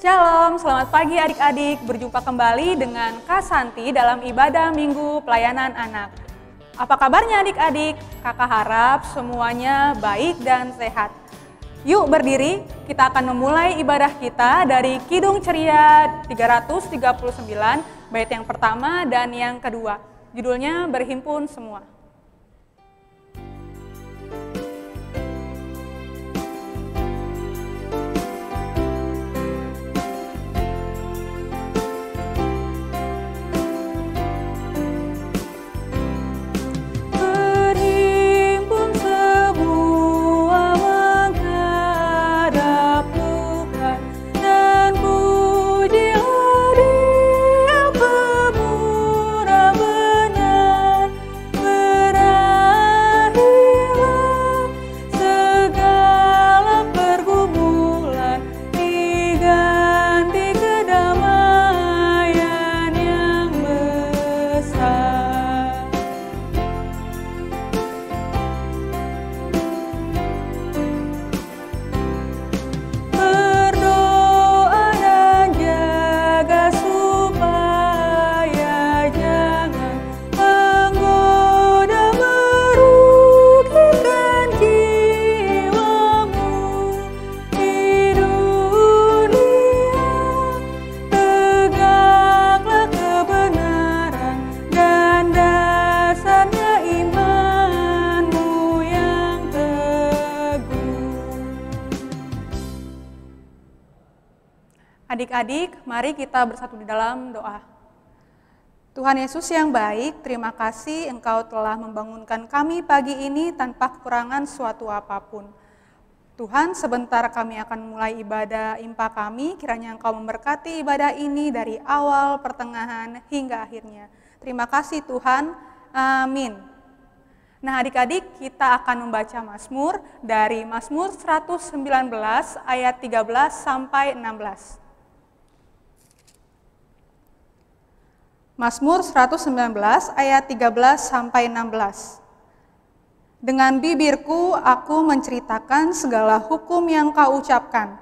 Shalom, selamat pagi adik-adik. Berjumpa kembali dengan Kak Santi dalam ibadah Minggu Pelayanan Anak. Apa kabarnya adik-adik? Kakak harap semuanya baik dan sehat. Yuk berdiri, kita akan memulai ibadah kita dari Kidung Ceria 339, bait yang pertama dan yang kedua. Judulnya Berhimpun Semua. Adik-adik, mari kita bersatu di dalam doa. Tuhan Yesus yang baik, terima kasih Engkau telah membangunkan kami pagi ini tanpa kekurangan suatu apapun. Tuhan, sebentar kami akan mulai ibadah impa kami, kiranya Engkau memberkati ibadah ini dari awal, pertengahan, hingga akhirnya. Terima kasih Tuhan, amin. Nah adik-adik, kita akan membaca Mazmur dari Mazmur 119 ayat 13 sampai 16. Mazmur 119 ayat 13 sampai 16. Dengan bibirku aku menceritakan segala hukum yang Kau ucapkan.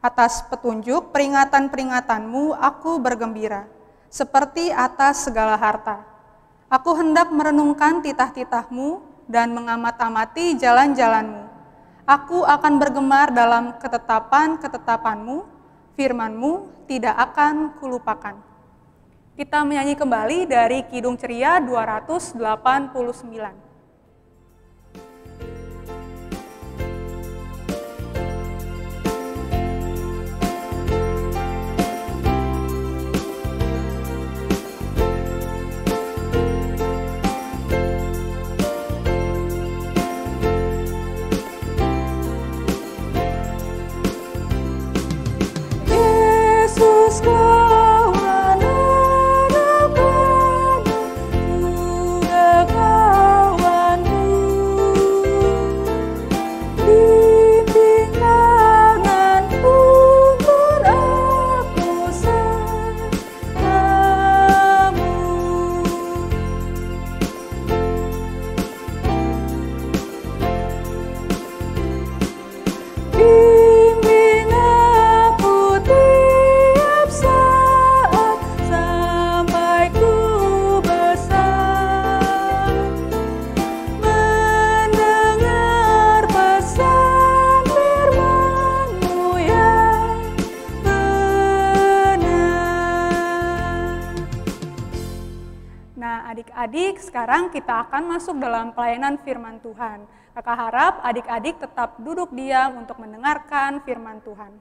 Atas petunjuk peringatan-peringatanmu aku bergembira, seperti atas segala harta. Aku hendak merenungkan titah-titahmu dan mengamat-amati jalan-jalanmu. Aku akan bergemar dalam ketetapan-ketetapanmu, firmanmu tidak akan kulupakan. Kita menyanyi kembali dari Kidung Ceria 289. Adik-adik, sekarang kita akan masuk dalam pelayanan firman Tuhan. Kakak harap adik-adik tetap duduk diam untuk mendengarkan firman Tuhan.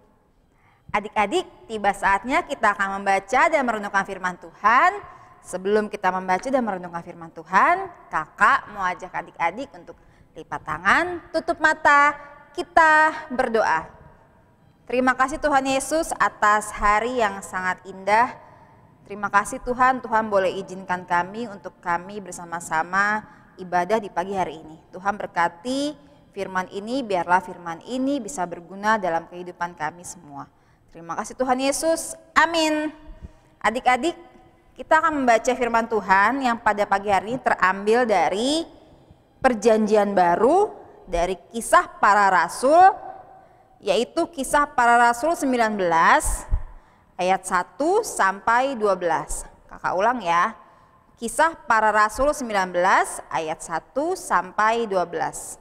Adik-adik, tiba saatnya kita akan membaca dan merenungkan firman Tuhan. Sebelum kita membaca dan merenungkan firman Tuhan, kakak mau ajak adik-adik untuk lipat tangan, tutup mata, kita berdoa. Terima kasih Tuhan Yesus atas hari yang sangat indah. Terima kasih Tuhan, Tuhan boleh izinkan kami untuk kami bersama-sama ibadah di pagi hari ini. Tuhan berkati firman ini, biarlah firman ini bisa berguna dalam kehidupan kami semua. Terima kasih Tuhan Yesus, amin. Adik-adik, kita akan membaca firman Tuhan yang pada pagi hari ini terambil dari Perjanjian Baru, dari Kisah Para Rasul, yaitu Kisah Para Rasul 19 ayat 1 sampai 12. Kakak ulang ya. Kisah Para Rasul 19 ayat 1 sampai 12.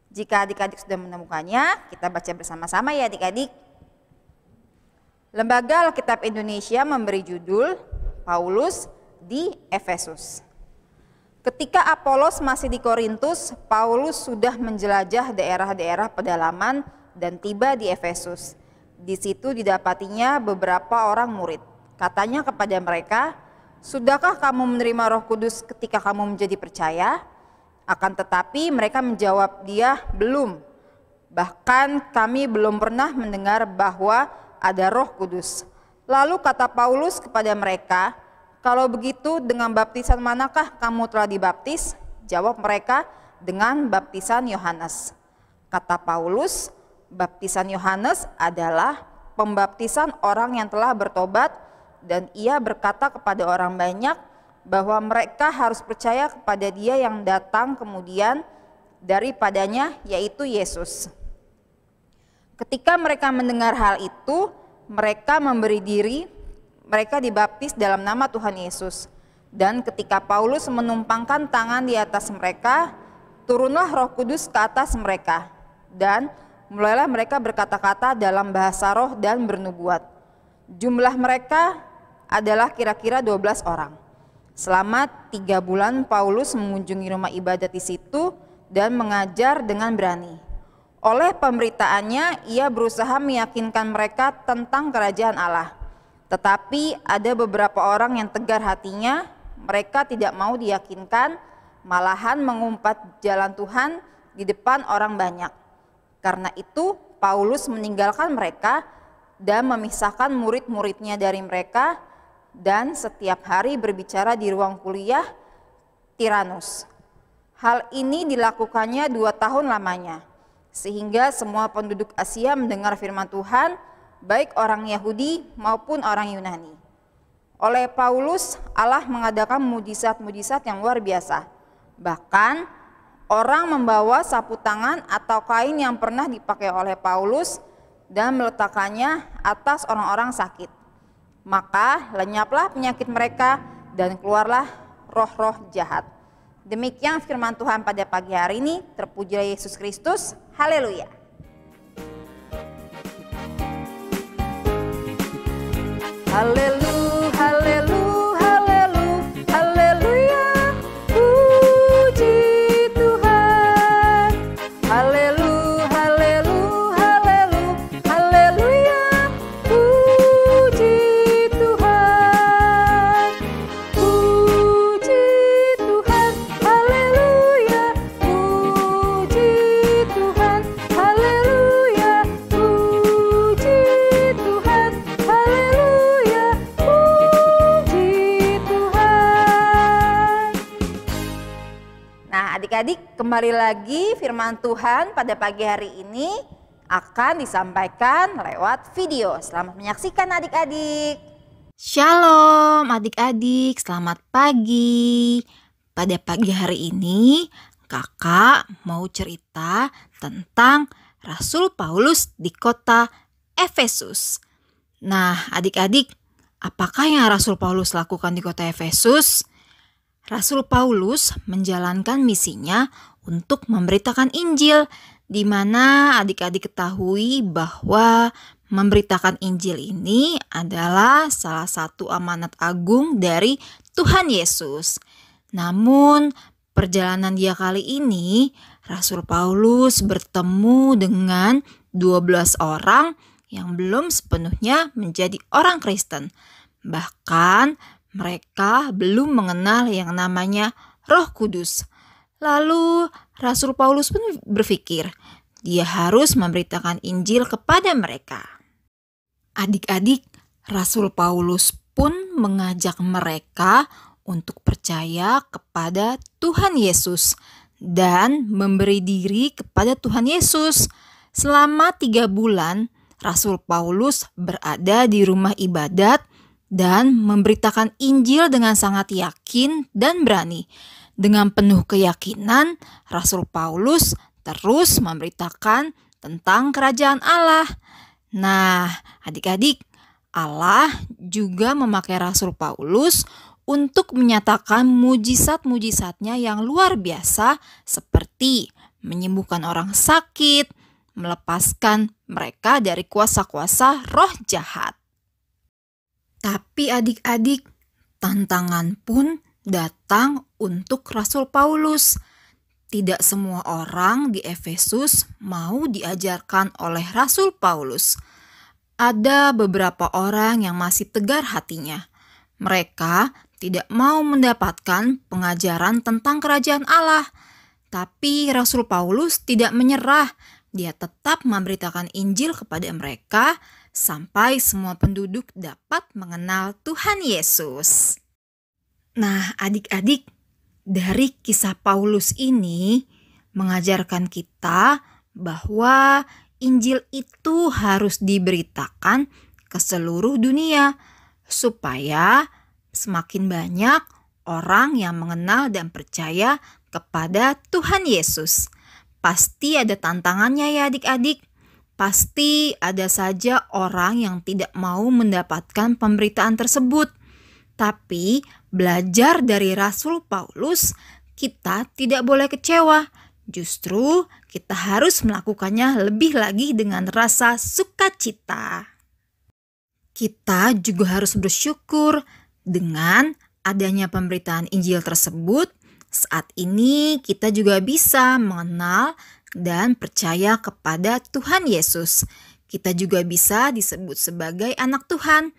Jika adik-adik sudah menemukannya, kita baca bersama-sama ya adik-adik. Lembaga Alkitab Indonesia memberi judul Paulus di Efesus. Ketika Apolos masih di Korintus, Paulus sudah menjelajah daerah-daerah pedalaman dan tiba di Efesus. Di situ didapatinya beberapa orang murid. Katanya kepada mereka, "Sudahkah kamu menerima Roh Kudus ketika kamu menjadi percaya?" Akan tetapi mereka menjawab dia, "Belum. Bahkan kami belum pernah mendengar bahwa ada Roh Kudus." Lalu kata Paulus kepada mereka, "Kalau begitu dengan baptisan manakah kamu telah dibaptis?" Jawab mereka, "Dengan baptisan Yohanes." Kata Paulus, baptisan Yohanes adalah pembaptisan orang yang telah bertobat, dan ia berkata kepada orang banyak bahwa mereka harus percaya kepada Dia yang datang kemudian daripadanya, yaitu Yesus. Ketika mereka mendengar hal itu, mereka memberi diri, mereka dibaptis dalam nama Tuhan Yesus. Dan ketika Paulus menumpangkan tangan di atas mereka, turunlah Roh Kudus ke atas mereka. Dan mulailah mereka berkata-kata dalam bahasa roh dan bernubuat. Jumlah mereka adalah kira-kira 12 orang. Selama 3 bulan Paulus mengunjungi rumah ibadat di situ dan mengajar dengan berani. Oleh pemberitaannya, ia berusaha meyakinkan mereka tentang kerajaan Allah. Tetapi ada beberapa orang yang tegar hatinya, mereka tidak mau diyakinkan, malahan mengumpat jalan Tuhan di depan orang banyak. Karena itu Paulus meninggalkan mereka dan memisahkan murid-muridnya dari mereka, dan setiap hari berbicara di ruang kuliah Tiranus. Hal ini dilakukannya 2 tahun lamanya, sehingga semua penduduk Asia mendengar firman Tuhan, baik orang Yahudi maupun orang Yunani. Oleh Paulus, Allah mengadakan mujizat-mujizat yang luar biasa. Bahkan orang membawa sapu tangan atau kain yang pernah dipakai oleh Paulus dan meletakkannya atas orang-orang sakit. Maka lenyaplah penyakit mereka dan keluarlah roh-roh jahat. Demikian firman Tuhan pada pagi hari ini. Terpujilah Yesus Kristus. Haleluya. Haleluya, haleluya, haleluya, haleluya. Puji Tuhan. Haleluya, haleluya, haleluya, haleluya. Puji Tuhan. Puji Tuhan. Haleluya. Puji Tuhan. Haleluya. Puji Tuhan. Haleluya. Puji Tuhan. Nah, adik-adik, kembali lagi firman Tuhan pada pagi hari ini akan disampaikan lewat video. Selamat menyaksikan adik-adik. Shalom adik-adik, selamat pagi. Pada pagi hari ini kakak mau cerita tentang Rasul Paulus di kota Efesus. Nah adik-adik, apakah yang Rasul Paulus lakukan di kota Efesus? Rasul Paulus menjalankan misinya untuk memberitakan Injil, di mana adik-adik ketahui bahwa memberitakan Injil ini adalah salah satu amanat agung dari Tuhan Yesus. Namun perjalanan dia kali ini, Rasul Paulus bertemu dengan 12 orang yang belum sepenuhnya menjadi orang Kristen. Bahkan mereka belum mengenal yang namanya Roh Kudus. Lalu Rasul Paulus pun berpikir, dia harus memberitakan Injil kepada mereka. Adik-adik, Rasul Paulus pun mengajak mereka untuk percaya kepada Tuhan Yesus dan memberi diri kepada Tuhan Yesus. Selama 3 bulan, Rasul Paulus berada di rumah ibadat dan memberitakan Injil dengan sangat yakin dan berani. Dengan penuh keyakinan, Rasul Paulus terus memberitakan tentang kerajaan Allah. Nah, adik-adik, Allah juga memakai Rasul Paulus untuk menyatakan mujizat-mujizatnya yang luar biasa seperti menyembuhkan orang sakit, melepaskan mereka dari kuasa-kuasa roh jahat. Tapi adik-adik, tantangan pun datang untuk Rasul Paulus. Tidak semua orang di Efesus mau diajarkan oleh Rasul Paulus. Ada beberapa orang yang masih tegar hatinya. Mereka tidak mau mendapatkan pengajaran tentang kerajaan Allah. Tapi Rasul Paulus tidak menyerah. Dia tetap memberitakan Injil kepada mereka sampai semua penduduk dapat mengenal Tuhan Yesus. Nah, adik-adik, dari kisah Paulus ini mengajarkan kita bahwa Injil itu harus diberitakan ke seluruh dunia supaya semakin banyak orang yang mengenal dan percaya kepada Tuhan Yesus. Pasti ada tantangannya ya adik-adik. Pasti ada saja orang yang tidak mau mendapatkan pemberitaan tersebut. Tapi belajar dari Rasul Paulus, kita tidak boleh kecewa. Justru kita harus melakukannya lebih lagi dengan rasa sukacita. Kita juga harus bersyukur dengan adanya pemberitaan Injil tersebut. Saat ini kita juga bisa mengenal dan percaya kepada Tuhan Yesus. Kita juga bisa disebut sebagai anak Tuhan.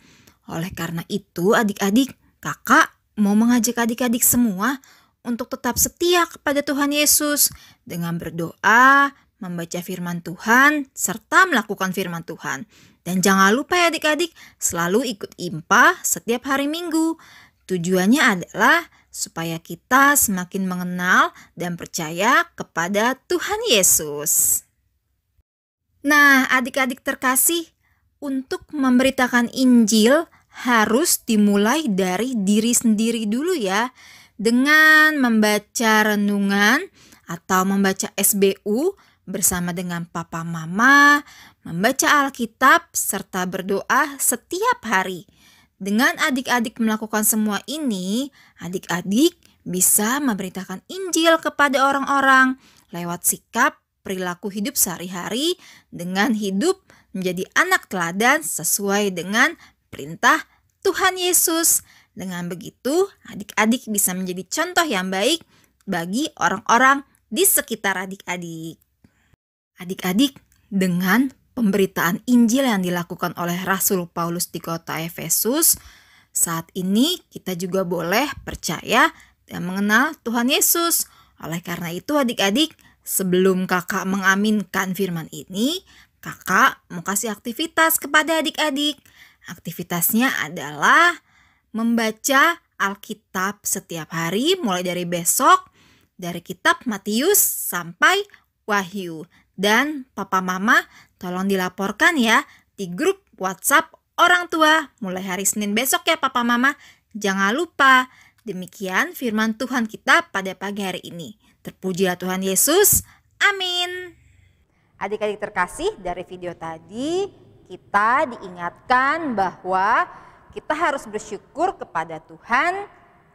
Oleh karena itu adik-adik, kakak mau mengajak adik-adik semua untuk tetap setia kepada Tuhan Yesus dengan berdoa, membaca firman Tuhan, serta melakukan firman Tuhan. Dan jangan lupa ya adik-adik, selalu ikut IMPA setiap hari Minggu. Tujuannya adalah supaya kita semakin mengenal dan percaya kepada Tuhan Yesus. Nah, adik-adik terkasih, untuk memberitakan Injil harus dimulai dari diri sendiri dulu ya. Dengan membaca renungan atau membaca SBU bersama dengan papa mama, membaca Alkitab serta berdoa setiap hari. Dengan adik-adik melakukan semua ini, adik-adik bisa memberitakan Injil kepada orang-orang lewat sikap perilaku hidup sehari-hari dengan hidup menjadi anak teladan sesuai dengan perintah Tuhan Yesus. Dengan begitu, adik-adik bisa menjadi contoh yang baik bagi orang-orang di sekitar adik-adik. Adik-adik, dengan pemberitaan Injil yang dilakukan oleh Rasul Paulus di kota Efesus, saat ini kita juga boleh percaya dan mengenal Tuhan Yesus. Oleh karena itu adik-adik, sebelum kakak mengaminkan firman ini, kakak mau kasih aktivitas kepada adik-adik. Aktivitasnya adalah membaca Alkitab setiap hari mulai dari besok, dari kitab Matius sampai Wahyu. Dan papa mama tolong dilaporkan ya di grup WhatsApp orang tua mulai hari Senin besok ya papa mama. Jangan lupa. Demikian firman Tuhan kita pada pagi hari ini. Terpujilah Tuhan Yesus. Amin. Adik-adik terkasih, dari video tadi kita diingatkan bahwa kita harus bersyukur kepada Tuhan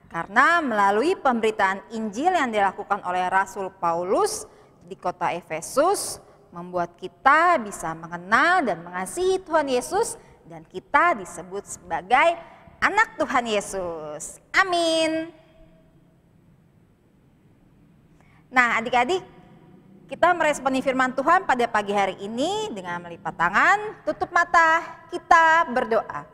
karena melalui pemberitaan Injil yang dilakukan oleh Rasul Paulus di kota Efesus membuat kita bisa mengenal dan mengasihi Tuhan Yesus dan kita disebut sebagai anak Tuhan Yesus. Amin. Nah, adik-adik, kita meresponi firman Tuhan pada pagi hari ini dengan melipat tangan, tutup mata, kita berdoa.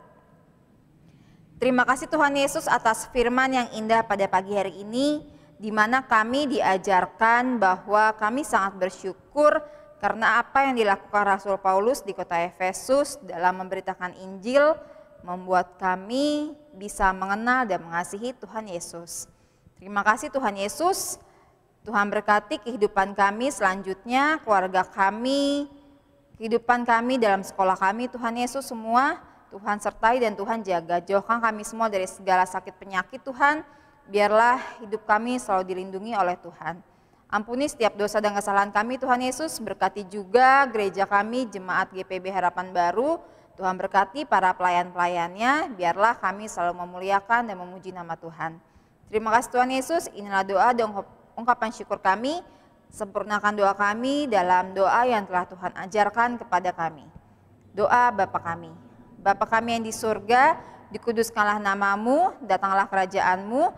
Terima kasih Tuhan Yesus atas firman yang indah pada pagi hari ini, di mana kami diajarkan bahwa kami sangat bersyukur karena apa yang dilakukan Rasul Paulus di kota Efesus dalam memberitakan Injil membuat kami bisa mengenal dan mengasihi Tuhan Yesus. Terima kasih Tuhan Yesus. Tuhan berkati kehidupan kami selanjutnya, keluarga kami, kehidupan kami dalam sekolah kami. Tuhan Yesus semua, Tuhan sertai dan Tuhan jaga. Jauhkan kami semua dari segala sakit penyakit Tuhan. Biarlah hidup kami selalu dilindungi oleh Tuhan. Ampuni setiap dosa dan kesalahan kami Tuhan Yesus. Berkati juga gereja kami, Jemaat GPB Harapan Baru. Tuhan berkati para pelayan-pelayannya, biarlah kami selalu memuliakan dan memuji nama Tuhan. Terima kasih Tuhan Yesus, inilah doa dan ungkapan syukur kami. Sempurnakan doa kami dalam doa yang telah Tuhan ajarkan kepada kami. Doa Bapa kami. Bapa kami yang di surga, dikuduskanlah namamu, datanglah kerajaanmu,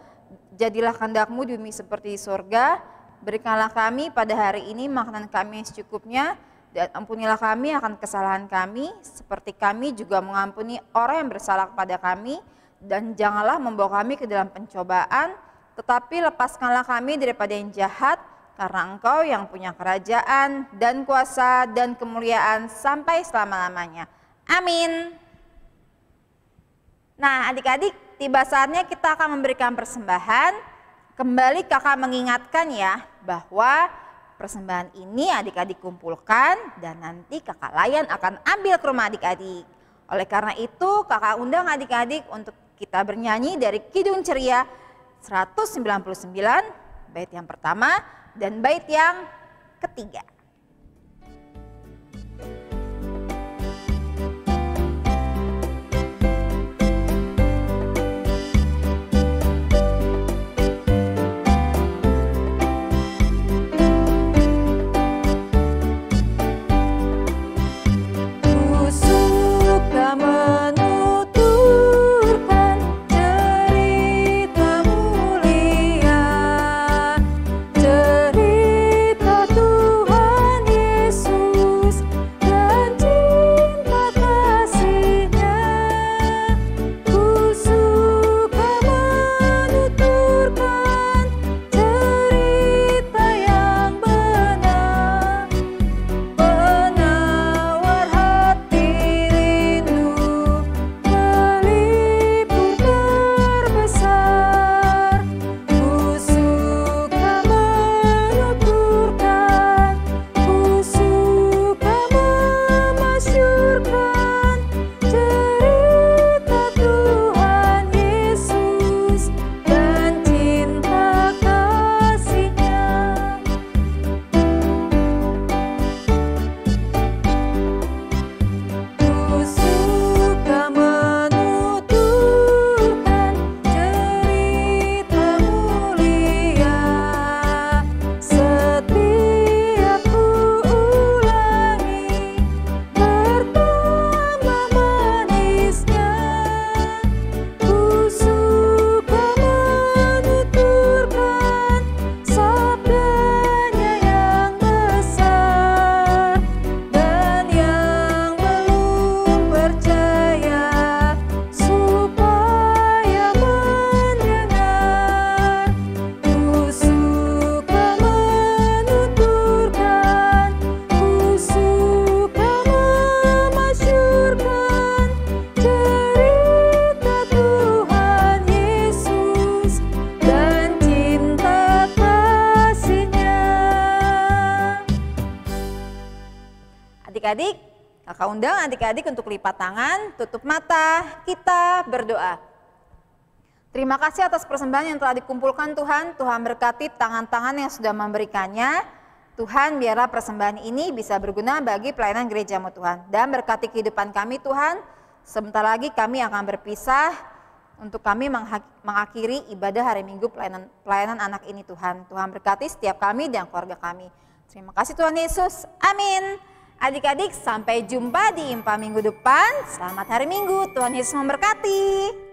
jadilah kehendak-mu di bumi seperti di surga. Berikanlah kami pada hari ini makanan kami yang secukupnya, dan ampunilah kami akan kesalahan kami, seperti kami juga mengampuni orang yang bersalah kepada kami. Dan janganlah membawa kami ke dalam pencobaan, tetapi lepaskanlah kami daripada yang jahat, karena Engkau yang punya kerajaan dan kuasa dan kemuliaan sampai selama-lamanya. Amin. Nah adik-adik, tiba saatnya kita akan memberikan persembahan. Kembali kakak mengingatkan ya, bahwa persembahan ini adik-adik kumpulkan dan nanti kakak Layan akan ambil ke rumah adik-adik. Oleh karena itu kakak undang adik-adik untuk kita bernyanyi dari Kidung Ceria 199, bait yang pertama dan bait yang ketiga. Adik-adik, kakak undang adik-adik untuk lipat tangan, tutup mata, kita berdoa. Terima kasih atas persembahan yang telah dikumpulkan Tuhan. Tuhan berkati tangan-tangan yang sudah memberikannya. Tuhan biarlah persembahan ini bisa berguna bagi pelayanan gereja-Mu Tuhan. Dan berkati kehidupan kami Tuhan. Sebentar lagi kami akan berpisah untuk kami mengakhiri ibadah hari Minggu pelayanan anak ini Tuhan. Tuhan berkati setiap kami dan keluarga kami. Terima kasih Tuhan Yesus. Amin. Adik-adik sampai jumpa di Impa minggu depan. Selamat hari Minggu. Tuhan Yesus memberkati.